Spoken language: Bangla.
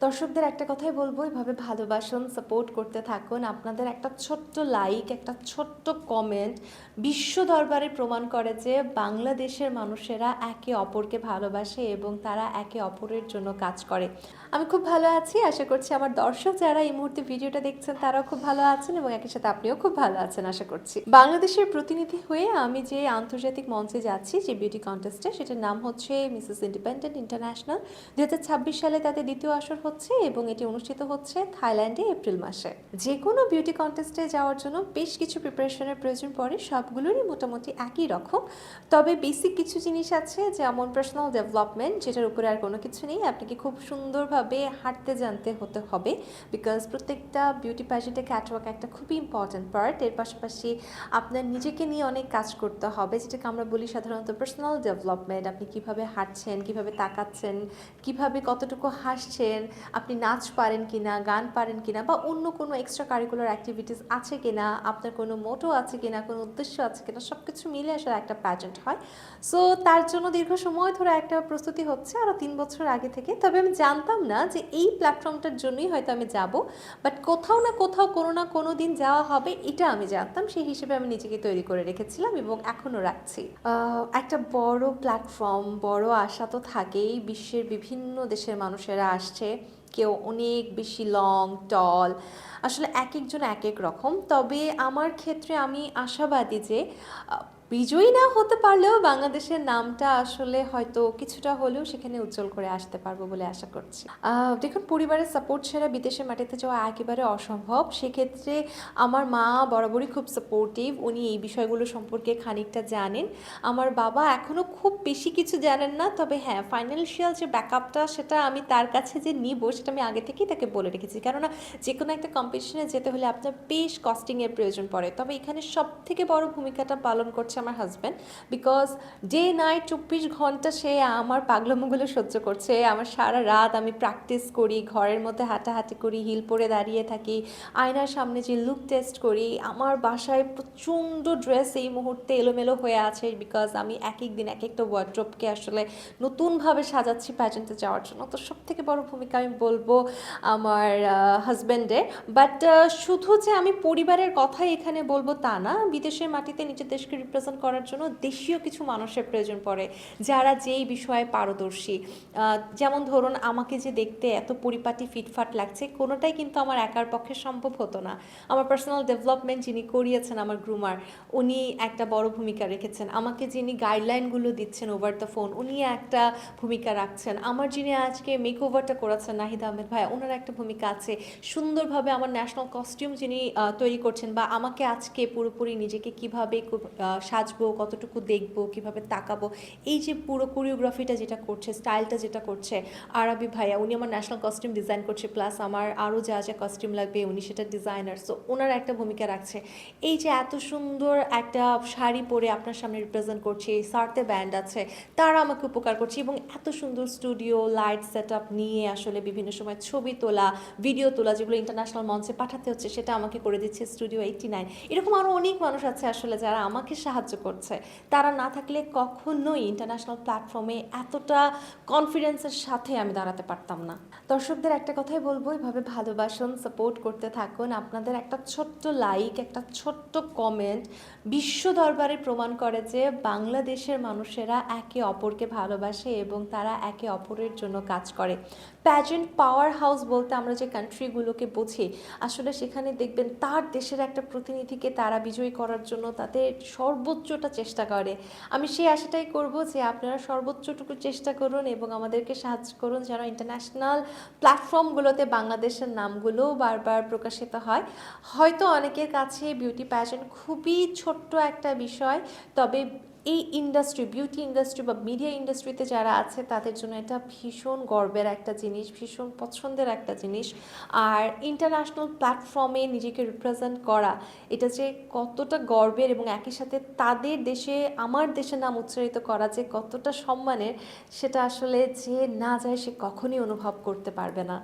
দর্শকদের একটা কথাই বলবো, এভাবে ভালোবাসুন, সাপোর্ট করতে থাকুন। আপনাদের একটা ছোট্ট লাইক, একটা ছোট্ট কমেন্ট বিশ্ব দরবারে প্রমাণ করে যে বাংলাদেশের মানুষেরা একে অপরকে ভালোবাসে এবং তারা একে অপরের জন্য কাজ করে। আমি খুব ভালো আছি, আশা করছি আমার দর্শক যারা এই মুহূর্তে ভিডিওটা দেখছেন তারাও খুব ভালো আছেন এবং একই সাথে আপনিও খুব ভালো আছেন আশা করছি। বাংলাদেশের প্রতিনিধি হয়ে আমি যে আন্তর্জাতিক মঞ্চে যাচ্ছি, যে বিউটি কন্টেস্টে, সেটার নাম হচ্ছে মিসেস ইন্ডিপেন্ডেন্ট ইন্টারন্যাশনাল। 2026 সালে তাদের দ্বিতীয় আসর হচ্ছে এবং এটি অনুষ্ঠিত হচ্ছে থাইল্যান্ডে এপ্রিল মাসে। যে কোনো বিউটি কন্টেস্টে যাওয়ার জন্য বেশ কিছু প্রিপারেশনের প্রয়োজন পড়ে, সবগুলোরই মোটামুটি একই রকম। তবে বেসিক কিছু জিনিস আছে, যেমন পার্সোনাল ডেভেলপমেন্ট, যেটার উপরে আর কোনো কিছু নেই। আপনাকে খুব সুন্দরভাবে হাঁটতে জানতে হতে হবে, বিকজ প্রত্যেকটা বিউটি প্যাজেন্টে ক্যাটওয়াক একটা খুবই ইম্পর্ট্যান্ট পার্ট। এর পাশাপাশি আপনার নিজেকে নিয়ে অনেক কাজ করতে হবে, যেটাকে আমরা বলি সাধারণত পার্সোনাল ডেভেলপমেন্ট। আপনি কিভাবে হাঁটছেন, কিভাবে তাকাচ্ছেন, কিভাবে কতটুকু হাসছেন, আপনি নাচ পারেন কিনা, গান পারেন কিনা, বা অন্য কোনো এক্সট্রা কারিকুলার অ্যাক্টিভিটিস আছে কিনা, আপনার কোনো মোটো আছে কিনা, কোনো উদ্দেশ্য আছে কিনা, সব কিছু মিলে আসলে একটা প্যাজেন্ট হয়। সো তার জন্য দীর্ঘ সময় ধরে একটা প্রস্তুতি হচ্ছে, আরও 3 বছর আগে থেকে। তবে আমি জানতাম না যে এই প্ল্যাটফর্মটার জন্যই হয়তো আমি যাব, বাট কোথাও না কোথাও কোনো না কোনো দিন যাওয়া হবে, এটা আমি জানতাম। সেই হিসেবে আমি নিজেকে তৈরি করে রেখেছিলাম এবং এখনও রাখছি। একটা বড় প্ল্যাটফর্ম, বড় আশা তো থাকেই। বিশ্বের বিভিন্ন দেশের মানুষেরা আসছে, কেউ অনেক বেশি লং টল, আসলে এক একজন এক এক রকম। তবে আমার ক্ষেত্রে আমি আশাবাদী যে বিজয়ী না হতে পারলেও বাংলাদেশের নামটা আসলে হয়তো কিছুটা হলেও সেখানে উজ্জ্বল করে আসতে পারবো বলে আশা করছি। দেখুন, পরিবারের সাপোর্ট ছাড়া বিদেশের মাটিতে যাওয়া একেবারে অসম্ভব। সেক্ষেত্রে আমার মা বরাবরই খুব সাপোর্টিভ, উনি এই বিষয়গুলো সম্পর্কে খানিকটা জানেন। আমার বাবা এখনও খুব বেশি কিছু জানেন না, তবে হ্যাঁ, ফাইন্যান্সিয়াল যে ব্যাকআপটা সেটা আমি তার কাছে যে নিব সেটা আমি আগে থেকেই তাকে বলে রেখেছি। কেননা যে কোনো একটা কম্পিটিশনে যেতে হলে আপনার বেশ কস্টিংয়ের প্রয়োজন পড়ে। তবে এখানে সব থেকে বড় ভূমিকাটা পালন করছে আমার হাজব্যান্ড, বিকজ ডে নাইট 24 ঘন্টা সে আমার পাগলামোগুলো সহ্য করছে। আমার সারা রাত আমি প্র্যাকটিস করি, ঘরের মধ্যে হাঁটাহাঁটি করি, হিল পরে দাঁড়িয়ে থাকি, আয়নার সামনে যে লুক টেস্ট করি। আমার বাসায় প্রচণ্ড ড্রেস এই মুহূর্তে এলোমেলো হয়ে আছে, বিকজ আমি এক এক দিন এক একটা ওয়ার্ড্রপকে আসলে নতুনভাবে সাজাচ্ছি প্যাজেন্টে যাওয়ার জন্য। তো সব থেকে বড় ভূমিকা আমি বলবো আমার হাজব্যান্ডের। বাট শুধু যে আমি পরিবারের কথাই এখানে বলবো তা না, বিদেশের মাটিতে নিজের দেশকে রিপ্রেজেন্ট করার জন্য দেশীয় কিছু মানুষের প্রয়োজন পড়ে, যারা যেই বিষয়ে পারদর্শী। যেমন ধরুন, আমাকে যে দেখতে এত পরিপাটি ফিটফাট লাগছে, কোনোটাই কিন্তু আমার একার পক্ষে সম্ভব হতো না। আমার পার্সোনাল ডেভেলপমেন্ট যিনি করিয়েছেন, আমার গ্রুমার, উনি একটা বড় ভূমিকা রেখেছেন। আমাকে যিনি গাইডলাইনগুলো দিচ্ছেন ওভার দ্য ফোন, উনি একটা ভূমিকা রাখছেন। আমার যিনি আজকে মেক ওভারটা করেছেন, নাহিদ আহমেদ ভাই, ওনার একটা ভূমিকা আছে। সুন্দরভাবে আমার ন্যাশনাল কস্টিউম যিনি তৈরি করছেন, বা আমাকে আজকে পুরোপুরি নিজেকে কীভাবে সাজবো, কতটুকু দেখবো, কিভাবে তাকাবো, এই যে পুরো কোরিওগ্রাফিটা যেটা করছে, স্টাইলটা যেটা করছে, আরবি ভাইয়া, উনি আমার ন্যাশনাল কস্টিউম ডিজাইন করছে, প্লাস আমার আরও যা যা কস্টিউম লাগবে উনি সেটা ডিজাইনার। সো ওনার একটা ভূমিকা রাখছে। এই যে এত সুন্দর একটা শাড়ি পরে আপনার সামনে রিপ্রেজেন্ট করছে, সার্তে ব্যান্ড আছে, তারা আমাকে উপকার করছে, এবং এত সুন্দর স্টুডিও লাইট সেট আপ নিয়ে আসলে বিভিন্ন সময় ছবি তোলা, ভিডিও তোলা, যেগুলো ইন্টারন্যাশনাল মঞ্চে পাঠাতে হচ্ছে, সেটা আমাকে করে দিচ্ছে স্টুডিও 89। এরকম আরও অনেক মানুষ আছে আসলে যারা আমাকে সাহায্য করছে। তারা না থাকলে কখনোই ইন্টারন্যাশনাল প্ল্যাটফর্মে এতটা কনফিডেন্সের সাথে আমি দাঁড়াতে পারতাম না। দর্শকদের একটা কথাই বলবো, এভাবে ভালোবাসুন, সাপোর্ট করতে থাকুন। আপনাদের একটা ছোট্ট লাইক, একটা ছোট্ট কমেন্ট বিশ্ব দরবারে প্রমাণ করে যে বাংলাদেশের মানুষেরা একে অপরকে ভালোবাসে এবং তারা একে অপরের জন্য কাজ করে। প্যাজেন্ট পাওয়ার হাউস বলতে আমরা যে কান্ট্রিগুলোকে বুঝি, আসলে সেখানে দেখবেন তার দেশের একটা প্রতিনিধিকে তারা বিজয়ী করার জন্য তাদের সর্বোচ্চটা চেষ্টা করে। আমি সেই আশাটাই করব যে আপনারা সর্বোচ্চটুকু চেষ্টা করুন এবং আমাদেরকে সাহায্য করুন যেন ইন্টারন্যাশনাল প্ল্যাটফর্মগুলোতে বাংলাদেশের নামগুলো বারবার প্রকাশিত হয়। হয়তো অনেকের কাছে বিউটি প্যাজেন্ট খুবই ছোট্ট একটা বিষয়, তবে এই ইন্ডাস্ট্রি, বিউটি ইন্ডাস্ট্রি বা মিডিয়া ইন্ডাস্ট্রিতে যারা আছে তাদের জন্য এটা ভীষণ গর্বের একটা জিনিস, ভীষণ পছন্দের একটা জিনিস। আর ইন্টারন্যাশনাল প্ল্যাটফর্মে নিজেকে রিপ্রেজেন্ট করা, এটা যে কতটা গর্বের, এবং একই সাথে তাদের দেশে আমার দেশের নাম উচ্চারিত করা যে কতটা সম্মানের, সেটা আসলে যে না যায় সে কখনই অনুভব করতে পারবে না।